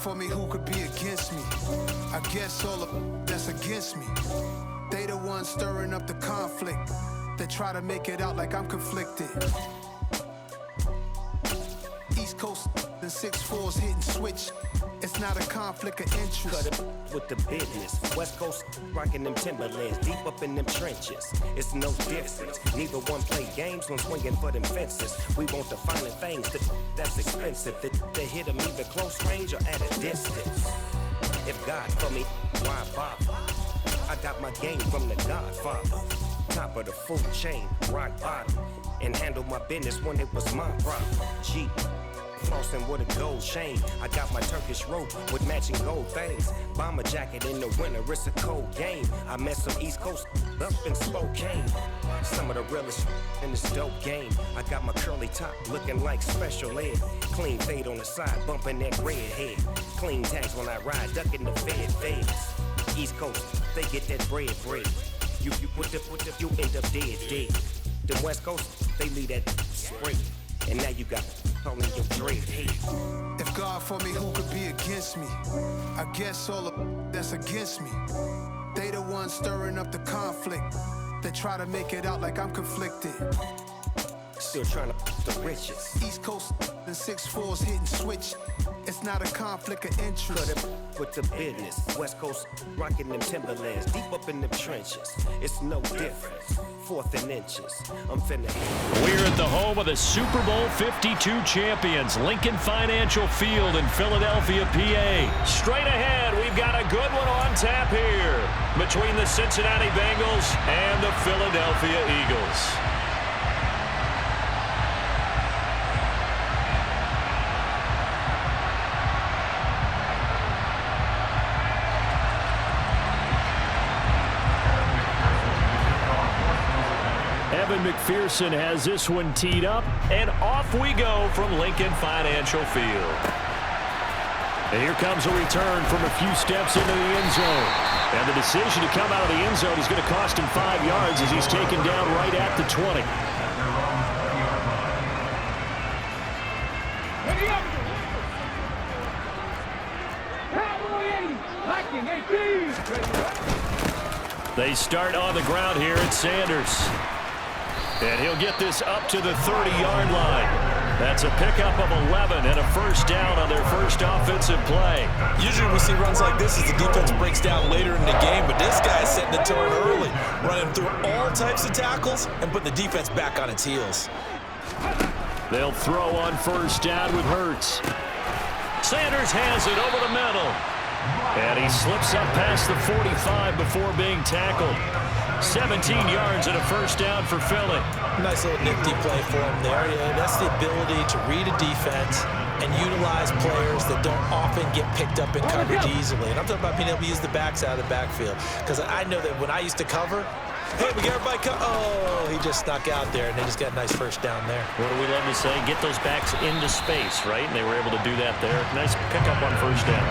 for me, who could be against me? I guess all of that's against me. They the ones stirring up the conflict. They try to make it out like I'm conflicted. East Coast and 6'4's hitting switch. It's not a conflict of interest. Cut it with the business. West Coast rocking them Timberlands, deep up in them trenches. It's no difference. Neither one play games, no swinging for them fences. We want the finer things, that's expensive. They hit them either close range or at a distance. If God for me, why bother? I got my game from the Godfather. Top of the food chain, rock bottom. And handle my business when it was my problem. Jeep. Flossing with a gold chain. I got my Turkish rope with matching gold things. Bomber jacket in the winter, it's a cold game. I met some East Coast up in Spokane. Some of the realest in this dope game. I got my curly top looking like special ed. Clean fade on the side, bumping that red head. Clean tags when I ride, ducking the feds. East Coast, they get that bread. You end up dead. The West Coast, they leave that spray. And now you got only your dread head. If God for me, who could be against me? I guess all of that's against me. They the ones stirring up the conflict. They try to make it out like I'm conflicted. Still trying to the riches. East Coast and 6'4's hitting switch. It's not a conflict of interest. Cut it with the business. West Coast rocking them Timberlands, deep up in them trenches. It's no difference. 4th and inches. I'm finna. We're at the home of the Super Bowl 52 champions, Lincoln Financial Field in Philadelphia, PA. Straight ahead, we've got a good one on tap here between the Cincinnati Bengals and the Philadelphia Eagles. Evan McPherson has this one teed up, and off we go from Lincoln Financial Field. And here comes a return from a few steps into the end zone. And the decision to come out of the end zone is going to cost him 5 yards as he's taken down right at the 20. They start on the ground here at Sanders. And he'll get this up to the 30-yard line. That's a pickup of 11 and a first down on their first offensive play. Usually we see runs like this as the defense breaks down later in the game, but this guy's setting the tone early, running through all types of tackles and putting the defense back on its heels. They'll throw on first down with Hurts. Sanders has it over the middle. And he slips up past the 45 before being tackled. 17 yards and a first down for Philly. Nice little nifty play for him there. Yeah, that's the ability to read a defense and utilize players that don't often get picked up in coverage easily. And I'm talking about being able to use the backs out of the backfield. Because I know that when I used to cover, hey, we got everybody oh, he just snuck out there, and they just got a nice first down there. What do we love to say? Get those backs into space, right? And they were able to do that there. Nice pickup on first down.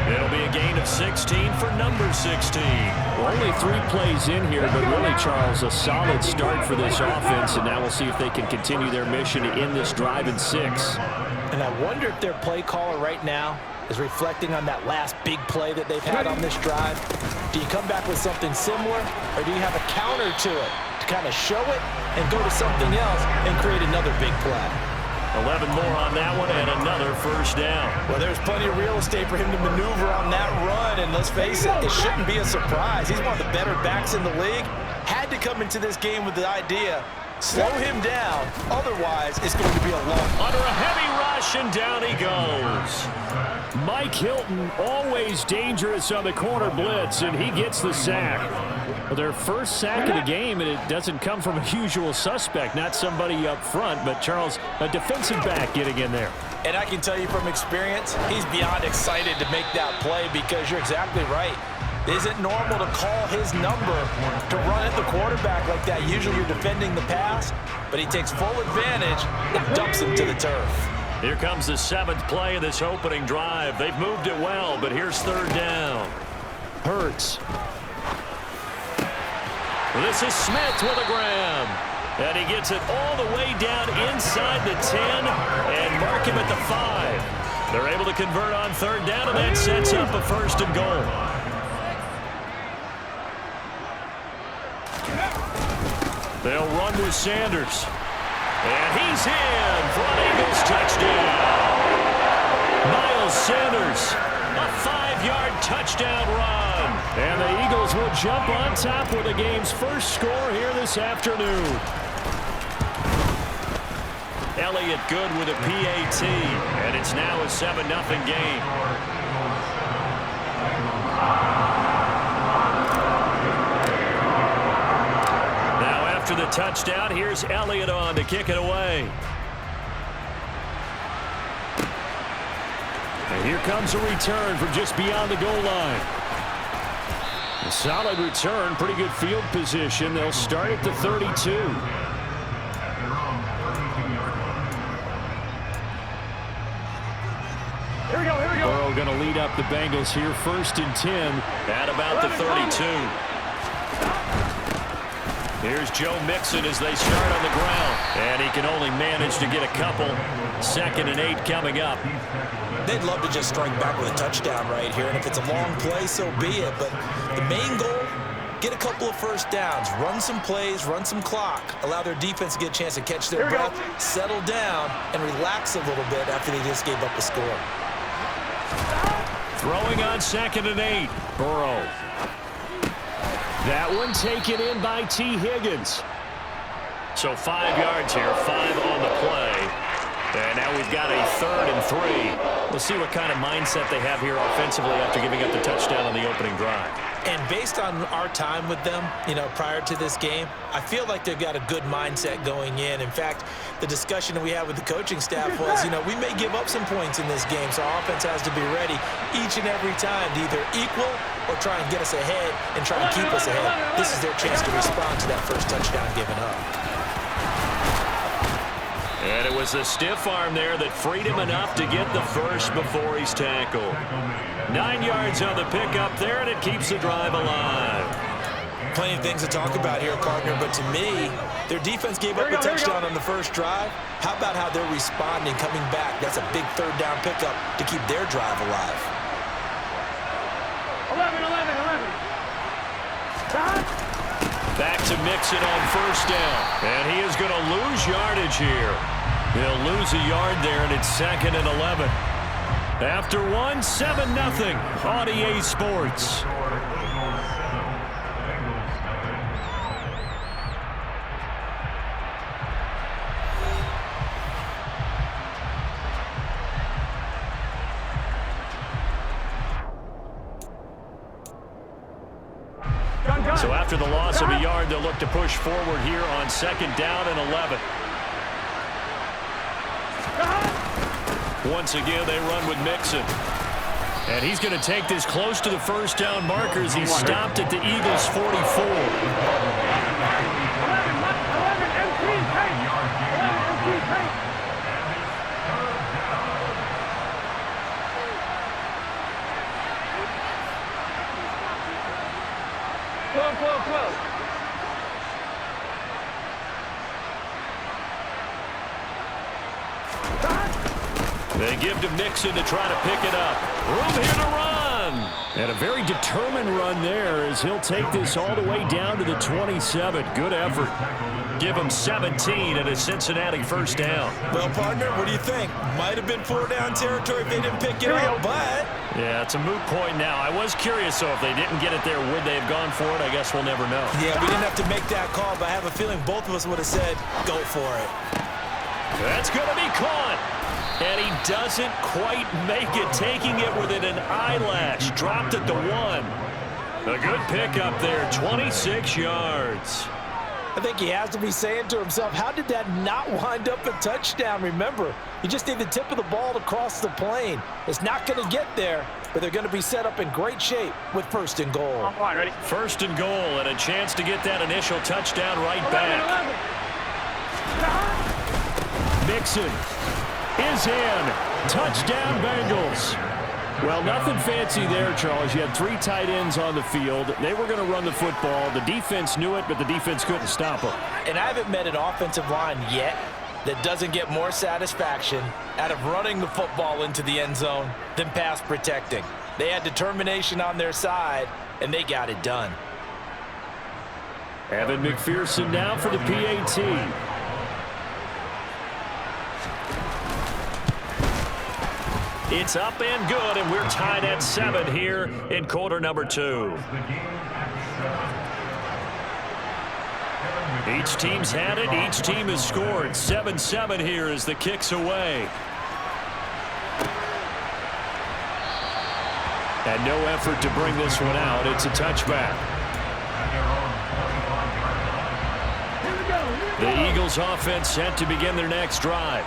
It'll be a gain of 16 for number 16. Only 3 plays in here, but really, Charles, a solid start for this offense, and now we'll see if they can continue their mission to end this drive in 6. And I wonder if their play caller right now is reflecting on that last big play that they've had on this drive. Do you come back with something similar, or do you have a counter to it to kind of show it and go to something else and create another big play? 11 more on that one and another first down. Well, there's plenty of real estate for him to maneuver on that run, and let's face it, it shouldn't be a surprise. He's one of the better backs in the league. Had to come into this game with the idea, slow him down, otherwise it's going to be a long. Under a heavy rush, and down he goes. Mike Hilton, always dangerous on the corner blitz, and he gets the sack. Well, their first sack of the game, and it doesn't come from a usual suspect, not somebody up front, but Charles, a defensive back getting in there. And I can tell you from experience, he's beyond excited to make that play because you're exactly right. Is it normal to call his number to run at the quarterback like that? Usually you're defending the pass, but he takes full advantage and dumps him to the turf. Here comes the 7th play of this opening drive. They've moved it well, but here's third down. Hurts. This is Smith with a grab. And he gets it all the way down inside the 10 and mark him at the 5. They're able to convert on third down, and that sets up a 1st and goal. They'll run with Sanders. And he's in for an Eagles touchdown. Miles Sanders, a 5-yard touchdown run. And the Eagles will jump on top with the game's first score here this afternoon. Elliott good with a PAT, and it's now a 7-0 game. Now after the touchdown, here's Elliott on to kick it away. And here comes a return from just beyond the goal line. A solid return, pretty good field position. They'll start at the 32. Burrow going to lead up the Bengals here, 1st and 10 at about the 32. Here's Joe Mixon as they start on the ground, and he can only manage to get a couple. 2nd and 8 coming up. They'd love to just strike back with a touchdown right here, and if it's a long play, so be it. But the main goal, get a couple of 1st downs, run some plays, run some clock, allow their defense to get a chance to catch their breath, settle down, and relax a little bit after they just gave up a score. Throwing on 2nd and 8. Burrow. That one taken in by T. Higgins. So 5 yards here, 5 on the play. And now we've got a 3rd and 3. We'll see what kind of mindset they have here offensively after giving up the touchdown on the opening drive. And based on our time with them, prior to this game, I feel like they've got a good mindset going in. In fact, the discussion that we had with the coaching staff was, we may give up some points in this game, so our offense has to be ready each and every time to either equal or try and get us ahead and try and keep us ahead. This is their chance to respond to that first touchdown given up. And it was a stiff arm there that freed him enough to get the first before he's tackled. 9 yards on the pickup there, and it keeps the drive alive. Plenty of things to talk about here, partner, but to me, their defense gave up a touchdown on the first drive. How about how they're responding, coming back? That's a big 3rd down pickup to keep their drive alive. 11. Back to Mixon on 1st down, and he is going to lose yardage here. He'll lose a yard there, and it's 2nd and 11. After 1, 7-0 on EA Sports. So after the loss of a yard, they'll look to push forward here on 2nd down and 11. Once again, they run with Mixon. And he's going to take this close to the 1st down marker as he's stopped at the Eagles' 44. They give to Mixon to try to pick it up. Room here to run. And a very determined run there as he'll take this all the way down to the 27. Good effort. Give him 17 at a Cincinnati 1st down. Well, partner, what do you think? Might have been 4-down territory if they didn't pick it up, but... Yeah, it's a moot point now. I was curious, so if they didn't get it there, would they have gone for it? I guess we'll never know. Yeah, we didn't have to make that call, but I have a feeling both of us would have said, go for it. That's going to be caught. And he doesn't quite make it, taking it within an eyelash. Dropped at the 1. A good pickup there, 26 yards. I think he has to be saying to himself, how did that not wind up a touchdown? Remember, you just need the tip of the ball to cross the plane. It's not going to get there, but they're going to be set up in great shape with 1st and goal. All right, ready? 1st and goal, and a chance to get that initial touchdown right back. Mixon is in. Touchdown, Bengals. Well, nothing fancy there, Charles. You had 3 tight ends on the field. They were going to run the football. The defense knew it, but the defense couldn't stop them. And I haven't met an offensive line yet that doesn't get more satisfaction out of running the football into the end zone than pass protecting. They had determination on their side, and they got it done. Evan McPherson now for the PAT. It's up and good, and we're tied at 7 here in quarter number 2. Each team's had it. Each team has scored. 7-7 here as the kick's away. And no effort to bring this one out. It's a touchback. The Eagles offense set to begin their next drive.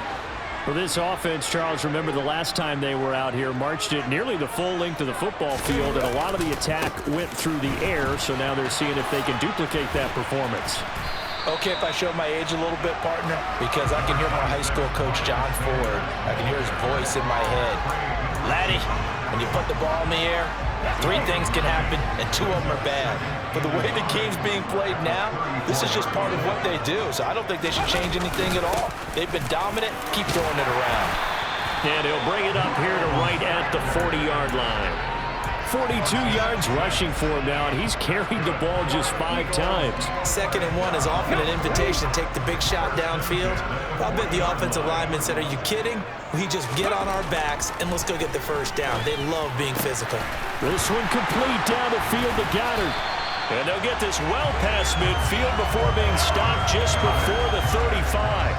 For this offense, Charles, remember the last time they were out here, marched it nearly the full length of the football field, and a lot of the attack went through the air, so now they're seeing if they can duplicate that performance. Okay, if I show my age a little bit, partner, because I can hear my high school coach, John Ford. I can hear his voice in my head. Laddie, when you put the ball in the air, 3 things can happen, and 2 of them are bad. But the way the game's being played now, this is just part of what they do. So I don't think they should change anything at all. They've been dominant. Keep throwing it around. And he'll bring it up here to right at the 40-yard line. 42 yards rushing for him now, and he's carried the ball just 5 times. 2nd and 1 is often an invitation to take the big shot downfield. I bet the offensive lineman said, are you kidding? We just get on our backs and let's go get the first down. They love being physical. This one complete down the field to Goddard. And they'll get this well past midfield before being stopped just before the 35.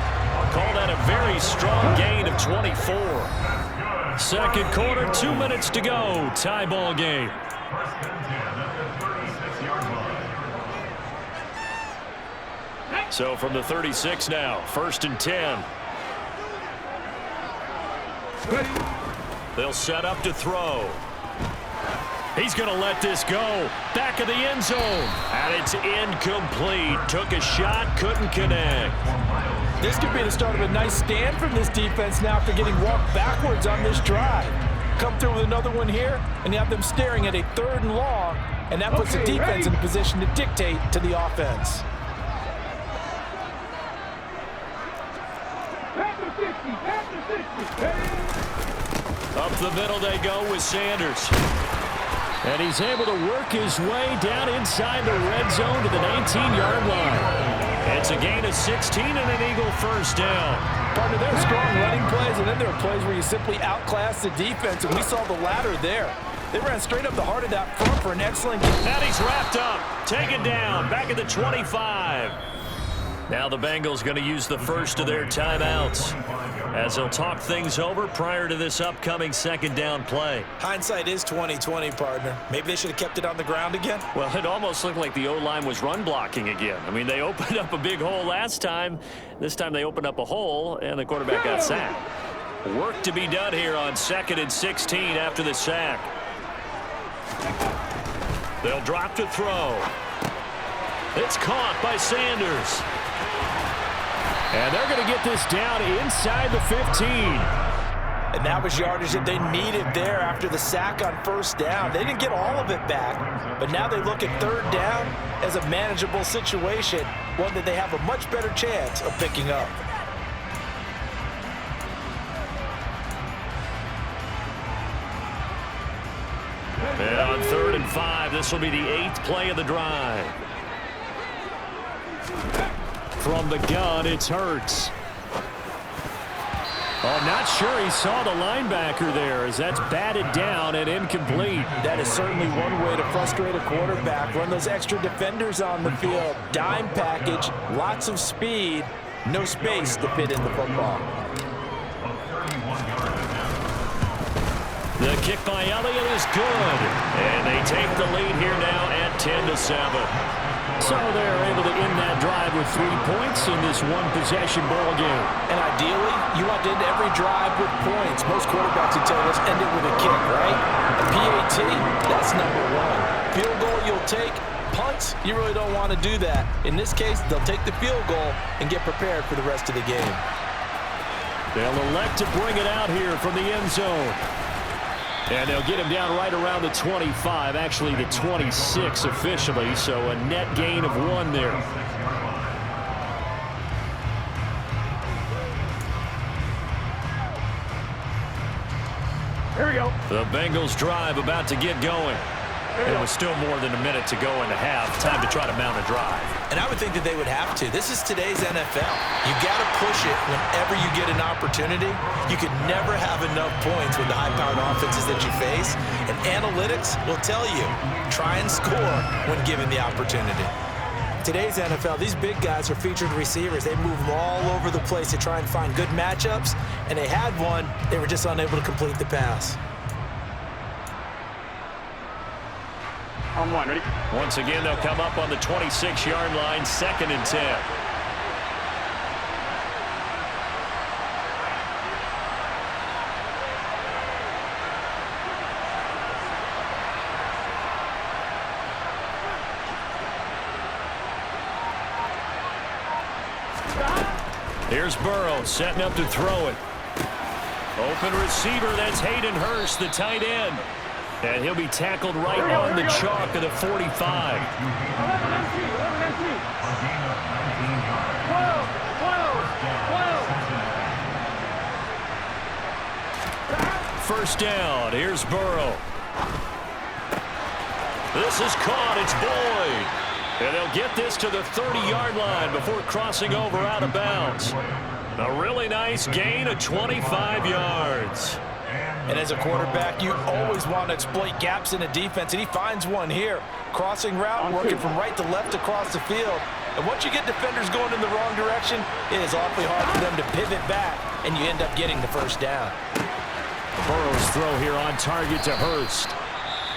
Call that a very strong gain of 24. Second quarter, 2 minutes to go. Tie ball game. So from the 36 now, 1st and 10. They'll set up to throw. He's going to let this go. Back of the end zone. And it's incomplete. Took a shot, couldn't connect. This could be the start of a nice stand from this defense now after getting walked backwards on this drive. Come through with another one here, and you have them staring at a 3rd and long, and that puts the defense in a position to dictate to the offense. Up the middle they go with Sanders. And he's able to work his way down inside the red zone to the 19-yard line. It's a gain of 16 and an Eagle first down. Partner, there are strong running plays, and then there are plays where you simply outclass the defense, and we saw the latter there. They ran straight up the heart of that front for an excellent game. And he's wrapped up, taken down, back at the 25. Now the Bengals going to use the first of their timeouts as they'll talk things over prior to this upcoming 2nd down play. Hindsight is 20/20, partner. Maybe they should have kept it on the ground again. Well, it almost looked like the O-line was run blocking again. I mean, they opened up a big hole last time. This time they opened up a hole, and the quarterback got sacked. Work to be done here on 2nd and 16 after the sack. They'll drop to throw. It's caught by Sanders. And they're going to get this down inside the 15. And that was yardage that they needed there after the sack on 1st down. They didn't get all of it back, but now they look at 3rd down as a manageable situation, one that they have a much better chance of picking up. And on 3rd and 5, this will be the 8th play of the drive. From the gun, it's Hurts. Oh, not sure he saw the linebacker there as that's batted down and incomplete. That is certainly one way to frustrate a quarterback. Run those extra defenders on the field. Dime package, lots of speed, no space to fit in the football. The kick by Elliott is good. And they take the lead here now at 10-7. So they're able to end that drive with 3 points in this one-possession ball game. And ideally, you want to end every drive with points. Most quarterbacks would tell us end it with a kick, right? A PAT, that's number 1. Field goal you'll take. Punts, you really don't want to do that. In this case, they'll take the field goal and get prepared for the rest of the game. They'll elect to bring it out here from the end zone. And they'll get him down right around the 25, actually the 26 officially, so a net gain of 1 there. Here we go. The Bengals drive about to get going. It was still more than a minute to go in the half. Time to try to mount a drive. And I would think that they would have to. This is today's NFL. You got to push it whenever you get an opportunity. You can never have enough points with the high-powered offenses that you face. And analytics will tell you, try and score when given the opportunity. Today's NFL, these big guys are featured receivers. They move all over the place to try and find good matchups. And they had one. They were just unable to complete the pass. On one, ready? Once again, they'll come up on the 26-yard line, 2nd and 10. Here's Burrow setting up to throw it. Open receiver, that's Hayden Hurst, the tight end. And he'll be tackled right on the chalk of the 45. First down, here's Burrow. This is caught, it's Boyd. And they'll get this to the 30-yard line before crossing over out of bounds. A really nice gain of 25 yards. And as a quarterback, you always want to exploit gaps in a defense, and he finds one here. Crossing route, working from right to left across the field. And once you get defenders going in the wrong direction, it is awfully hard for them to pivot back, and you end up getting the first down. Burrow's throw here on target to Hurst.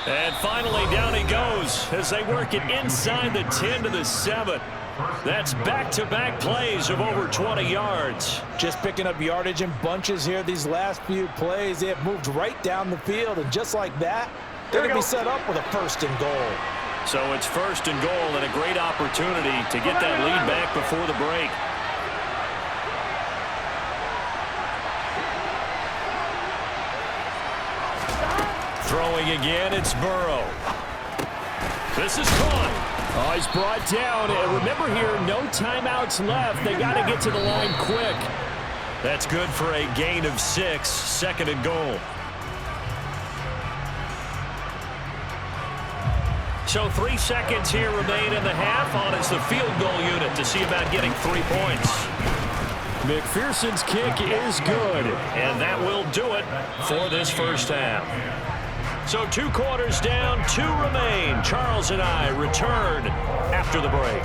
And finally, down he goes as they work it inside the 10 to the 7. That's back-to-back plays of over 20 yards. Just picking up yardage in bunches here. These last few plays, they have moved right down the field. And just like that, they're going to be set up with a 1st and goal. So it's 1st and goal and a great opportunity to get that lead back before the break. Throwing again, it's Burrow. This is caught. Oh, he's brought down. And remember here, no timeouts left. They got to get to the line quick. That's good for a gain of 6, 2nd and goal. So 3 seconds here remain in the half on as the field goal unit to see about getting 3 points. McPherson's kick is good, and that will do it for this first half. So 2 quarters down, 2 remain. Charles and I return after the break.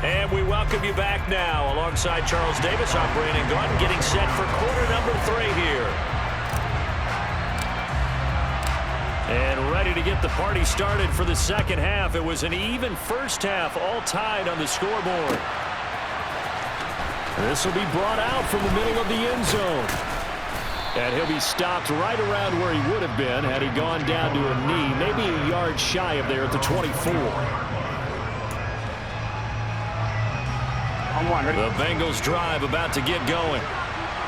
And we welcome you back now. Alongside Charles Davis, I'm Brandon Gaudin, getting set for quarter number 3 here. And ready to get the party started for the second half. It was an even first half, all tied on the scoreboard. This will be brought out from the middle of the end zone. And he'll be stopped right around where he would have been had he gone down to a knee, maybe a yard shy of there at the 24. The Bengals drive about to get going.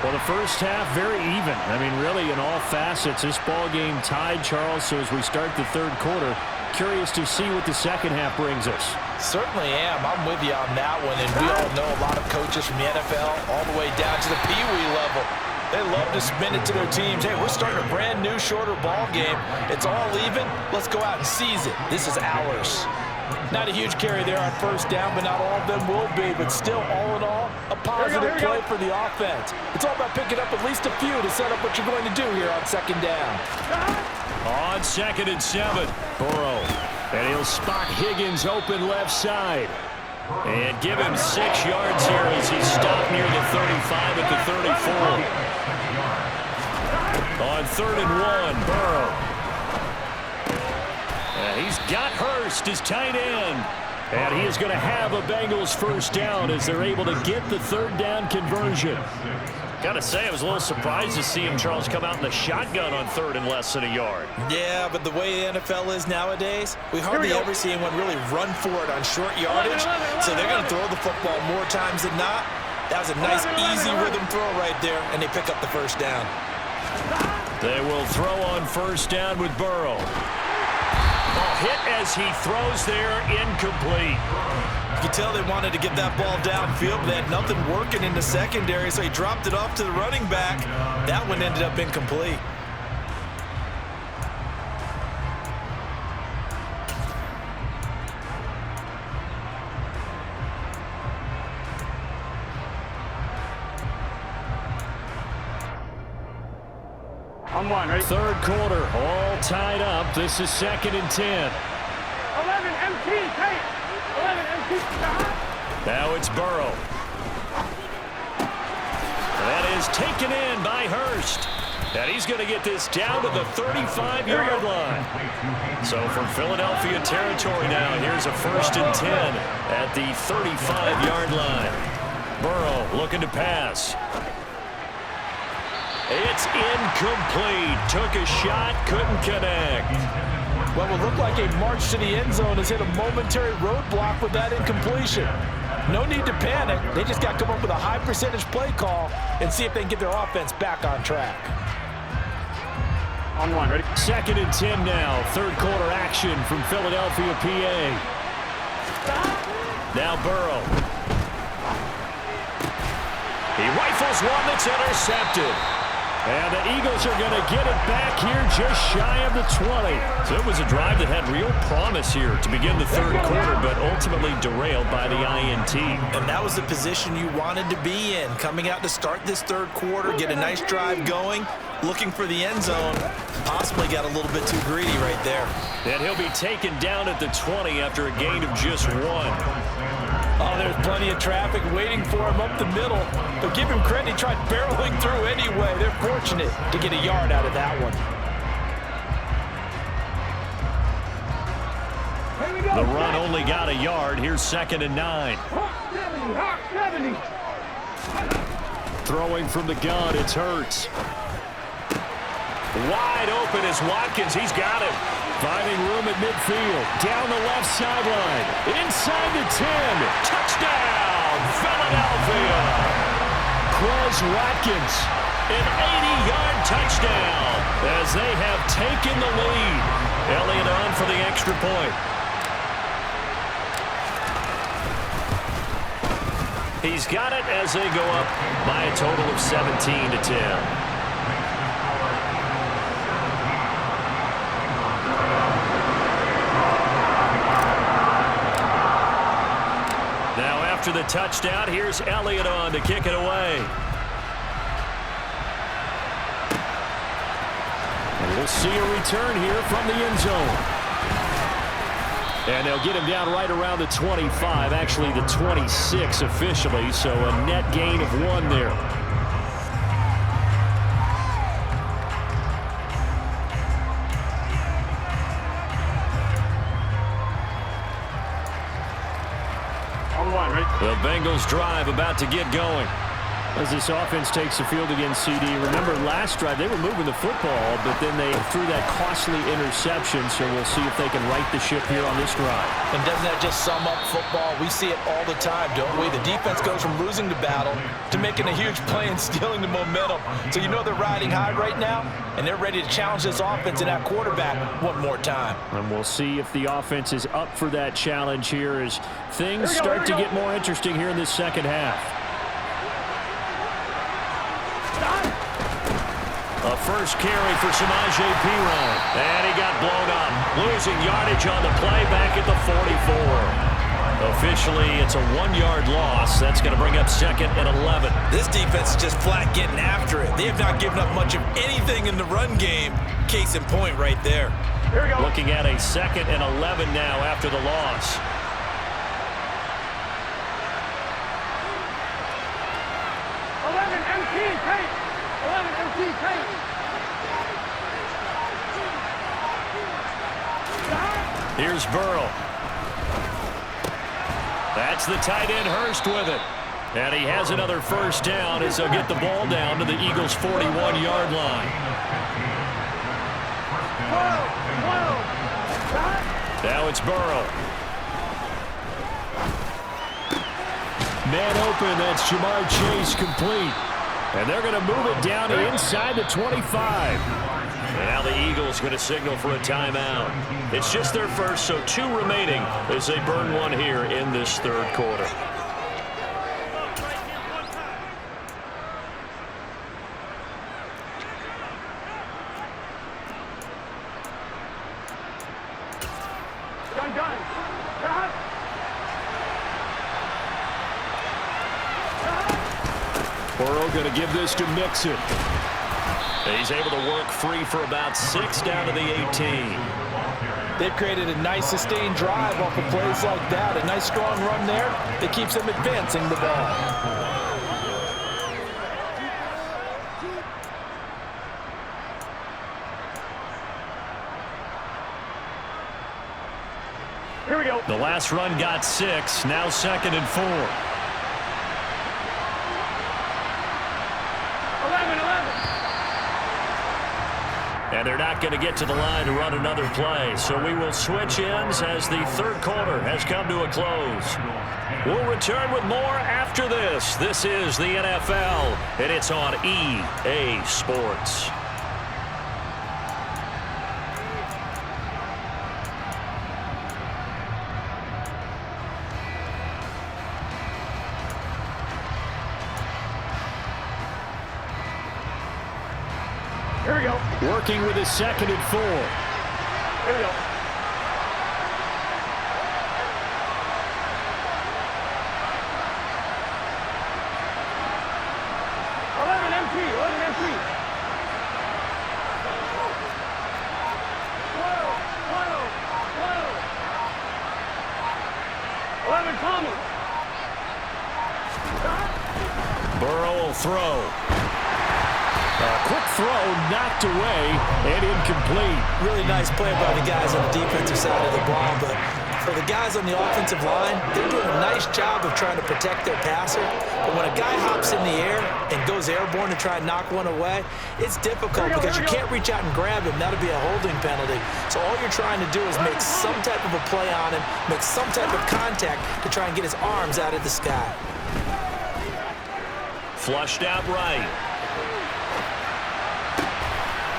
Well, the first half, very even. I mean, really, in all facets, this ball game tied, Charles. So as we start the third quarter, curious to see what the second half brings us. Certainly am. I'm with you on that one. And we all know a lot of coaches from the NFL all the way down to the Pee Wee level. They love to spin it to their teams. Hey, we're starting a brand new, shorter ball game. It's all even. Let's go out and seize it. This is ours. Not a huge carry there on first down, but not all of them will be. But still, all in all, a positive play for the offense. It's all about picking up at least a few to set up what you're going to do here on second down. On 2nd and 7, Burrow. And he'll spot Higgins open left side. And give him 6 yards here as he's stopped near the 35 at the 34. On 3rd and 1, Burrow. And he's got Hurst, his tight end. And he is going to have a Bengals first down as they're able to get the 3rd down conversion. Got to say, I was a little surprised to see him, Charles, come out in the shotgun on 3rd and less than a yard. Yeah, but the way the NFL is nowadays, we hardly ever see anyone really run for it on short yardage. So they're going to throw the football more times than not. That was a nice, easy rhythm throw right there, and they pick up the first down. They will throw on first down with Burrow. Oh, hit as as he throws there, incomplete. You can tell they wanted to get that ball downfield, but they had nothing working in the secondary, so he dropped it off to the running back. That one ended up incomplete. On one, right? Third quarter, all tied up. This is 2nd and 10. 11 MT, take. 11 MT, stop. Now it's Burrow. That is taken in by Hurst. And he's going to get this down to the 35-yard line. So from Philadelphia territory now, here's a 1st and 10 at the 35-yard line. Burrow looking to pass. It's incomplete. Took a shot, couldn't connect. What would look like a march to the end zone has hit a momentary roadblock with that incompletion. No need to panic. They just got to come up with a high percentage play call and see if they can get their offense back on track. On one, ready? 2nd and 10 now. Third quarter action from Philadelphia, PA. Now Burrow. He rifles one that's intercepted. And the Eagles are going to get it back here just shy of the 20. So it was a drive that had real promise here to begin the third quarter, but ultimately derailed by the INT. And that was the position you wanted to be in. Coming out to start this third quarter, get a nice drive going, looking for the end zone. Possibly got a little bit too greedy right there. And he'll be taken down at the 20 after a gain of just 1. Oh, there's plenty of traffic waiting for him up the middle. But give him credit, he tried barreling through anyway. They're fortunate to get a yard out of that one. The run only got a yard. Here's 2nd and 9. Throwing from the gun, it's Hurts. Wide open is Watkins. He's got him. Finding room at midfield. Down the left sideline. Inside the 10. Touchdown, Philadelphia. Quez Watkins. An 80-yard touchdown as they have taken the lead. Elliott on for the extra point. He's got it as they go up by a total of 17-10. After the touchdown, here's Elliott on to kick it away. And we'll see a return here from the end zone. And they'll get him down right around the 25, actually the 26 officially, so a net gain of 1 there. The Bengals drive about to get going. As this offense takes the field against CD. Remember last drive they were moving the football, but then they threw that costly interception, so we'll see if they can right the ship here on this drive. And doesn't that just sum up football? We see it all the time, don't we? The defense goes from losing the battle to making a huge play and stealing the momentum. So you know they're riding high right now, and they're ready to challenge this offense and that quarterback one more time. And we'll see if the offense is up for that challenge here as things start to get more interesting here in this second half. A first carry for Samaje Perine. And he got blown up. Losing yardage on the play back at the 44. Officially, it's a 1-yard loss. That's going to bring up 2nd and 11. This defense is just flat getting after it. They have not given up much of anything in the run game. Case in point right there. Here we go. Looking at a 2nd and 11 now after the loss. Here's Burrow. That's the tight end Hurst with it. And he has another first down as they'll get the ball down to the Eagles' 41-yard line. Now it's Burrow. Man open, that's Jamar Chase complete. And they're going to move it down to inside the 25. And now the Eagles going to signal for a timeout. It's just their first, so 2 remaining as they burn one here in this third quarter. Burrow going to give this to Mixon. He's able to work free for about 6 down to the 18. They've created a nice sustained drive off of plays like that. A nice strong run there that keeps them advancing the ball. Here we go. The last run got 6. Now 2nd and 4. 11. And they're not going to get to the line to run another play. So we will switch ends as the third quarter has come to a close. We'll return with more after this. This is the NFL, and it's on EA Sports. Here we go. Working with his 2nd and 4. Here we go. Burrow will throw. Quick throw, knocked away, and incomplete. Really nice play by the guys on the defensive side of the ball, but for the guys on the offensive line, they're doing a nice job of trying to protect their passer. But when a guy hops in the air and goes airborne to try and knock one away, it's difficult because you can't reach out and grab him. That'll be a holding penalty. So all you're trying to do is make some type of a play on him, make some type of contact to try and get his arms out of the sky. Flushed out right.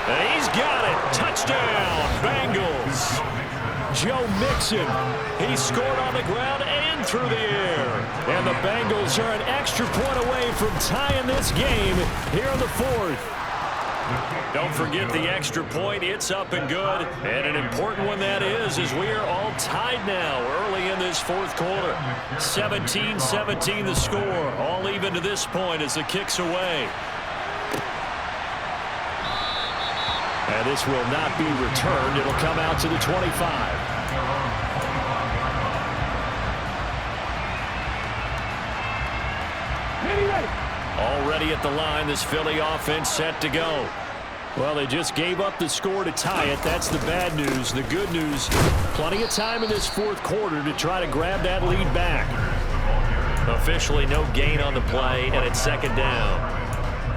And he's got it. Touchdown, Bengals. Joe Mixon. He scored on the ground and through the air. And the Bengals are an extra point away from tying this game here in the 4th. Don't forget the extra point. It's up and good. And an important one that is we are all tied now early in this 4th quarter. 17-17 the score. All even to this point as the kick's away. And this will not be returned. It'll come out to the 25. Already at the line, this Philly offense set to go. Well, they just gave up the score to tie it. That's the bad news. The good news, plenty of time in this 4th quarter to try to grab that lead back. Officially no gain on the play, and it's 2nd down.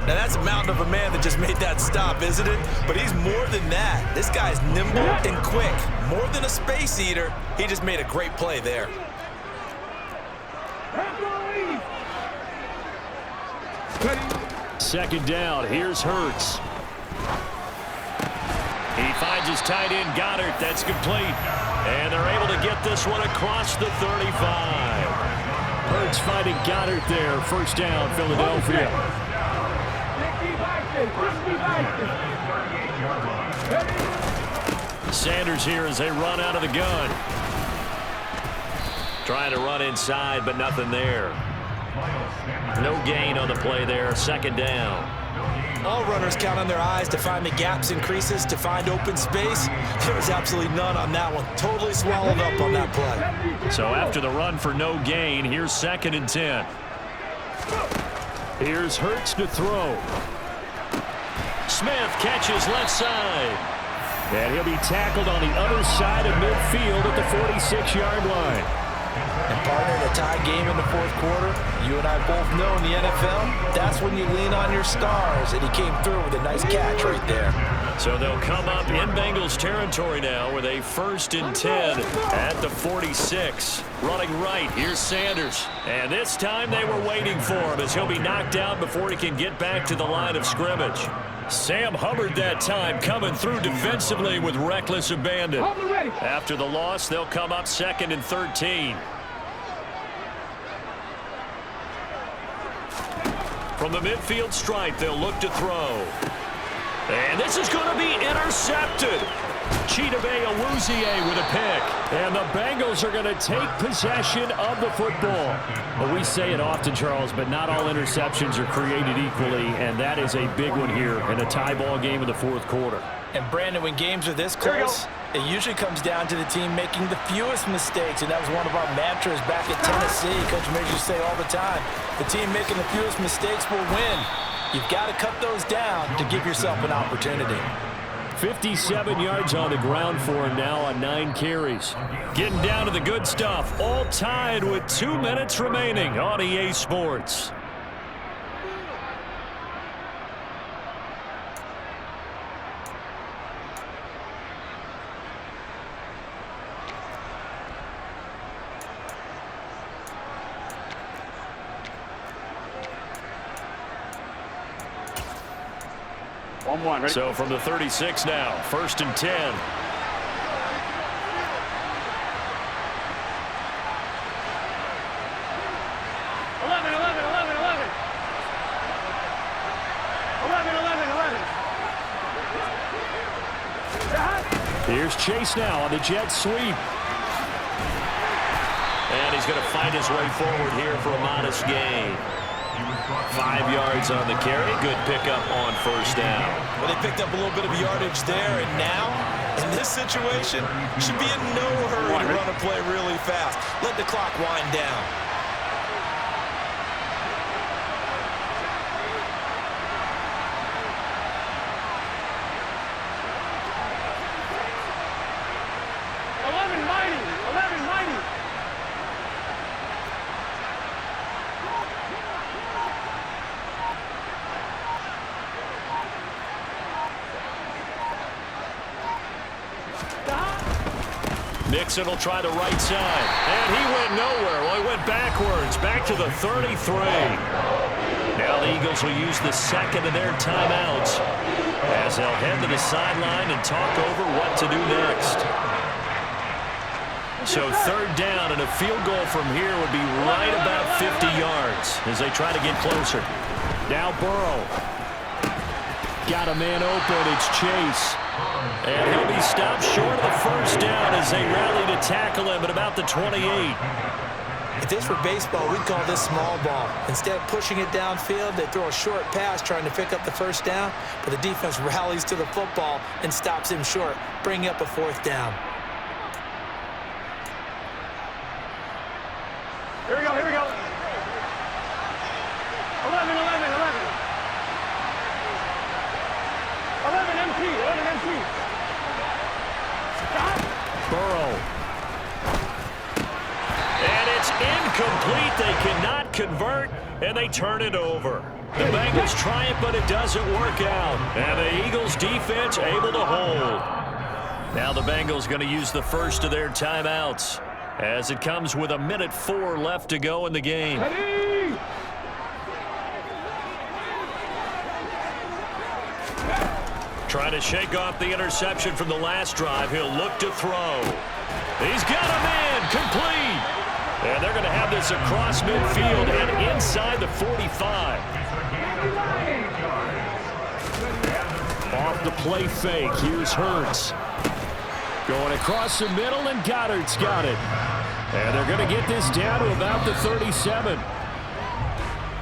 Now, that's a mountain of a man that just made that stop, isn't it? But he's more than that. This guy's nimble and quick. More than a space eater. He just made a great play there. Second down. Here's Hurts. He finds his tight end, Goddard. That's complete. And they're able to get this one across the 35. Hurts finding Goddard there. First down, Philadelphia. Sanders here as they run out of the gun. Trying to run inside, but nothing there. No gain on the play there. 2nd down. All runners count on their eyes to find the gaps and creases, to find open space. There was absolutely none on that one. Totally swallowed up on that play. So after the run for no gain, here's 2nd and 10. Here's Hurts to throw. Smith catches left side. And he'll be tackled on the other side of midfield at the 46-yard line. And partner, in a tie game in the 4th quarter, you and I both know in the NFL, that's when you lean on your stars, and he came through with a nice catch right there. So they'll come up in Bengals territory now with a 1st and 10 at the 46. Running right, here's Sanders. And this time they were waiting for him as he'll be knocked out before he can get back to the line of scrimmage. Sam Hubbard that time coming through defensively with reckless abandon. After the loss, they'll come up 2nd and 13. From the midfield stripe, they'll look to throw. And this is going to be intercepted. Chidobe Awuzie with a pick. And the Bengals are going to take possession of the football. Well, we say it often, Charles, but not all interceptions are created equally, and that is a big one here in a tie ball game in the 4th quarter. And, Brandon, when games are this close, it usually comes down to the team making the fewest mistakes, and that was one of our mantras back at Tennessee. Coach Major say all the time, the team making the fewest mistakes will win. You've got to cut those down to give yourself an opportunity. 57 yards on the ground for him now on 9 carries. Getting down to the good stuff, all tied with 2 minutes remaining on EA Sports. So from the 36 now, 1st and 10. 11, 11, 11, 11. 11, 11, 11. Here's Chase now on the jet sweep. And he's going to find his way forward here for a modest gain. 5 yards on the carry. Good pickup on 1st down. Well, they picked up a little bit of yardage there, and now, in this situation, should be in no hurry to run a play really fast. Let the clock wind down. Nixon will try the right side. And he went nowhere. Well, he went backwards. Back to the 33. Now the Eagles will use the 2nd of their timeouts as they'll head to the sideline and talk over what to do next. So 3rd down and a field goal from here would be right about 50 yards as they try to get closer. Now Burrow. Got a man open. It's Chase. And he'll be stopped short of the 1st down as they rally to tackle him at about the 28. If this were baseball, we'd call this small ball. Instead of pushing it downfield, they throw a short pass trying to pick up the 1st down, but the defense rallies to the football and stops him short, bringing up a 4th down. Here we go, here we go. 11, 11, 11. 11 MT, 11 MT. Stop. Burrow. And it's incomplete. They cannot convert, and they turn it over. The Bengals try it, but it doesn't work out. And the Eagles defense able to hold. Now the Bengals going to use the 1st of their timeouts as it comes with 1:04 left to go in the game. Ready. Trying to shake off the interception from the last drive. He'll look to throw. He's got a man complete. And they're going to have this across midfield and inside the 45. Off the play fake. Here's Hurts. Going across the middle, and Goddard's got it. And they're going to get this down to about the 37.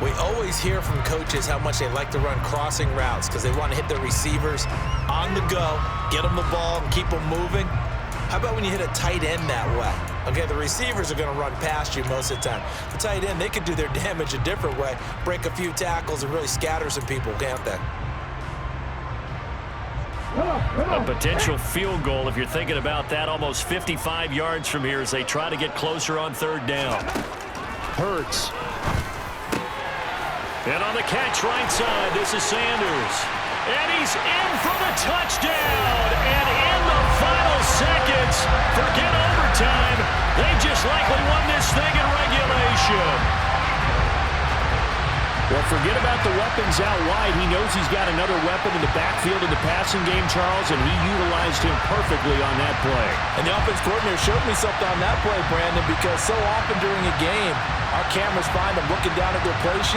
We always hear from coaches how much they like to run crossing routes because they want to hit their receivers on the go, get them the ball, and keep them moving. How about when you hit a tight end that way? Okay, the receivers are going to run past you most of the time. The tight end, they can do their damage a different way, break a few tackles, and really scatter some people, can't they? A potential field goal, if you're thinking about that, almost 55 yards from here as they try to get closer on 3rd down. Hurts. And on the catch right side, this is Sanders. And he's in for the touchdown. And in the final seconds, forget overtime, they just likely won this thing in regulation. Well, forget about the weapons out wide. He knows he's got another weapon in the backfield in the passing game, Charles, and he utilized him perfectly on that play. And the offense coordinator showed me something on that play, Brandon, because so often during a game, our cameras find them looking down at their play sheet.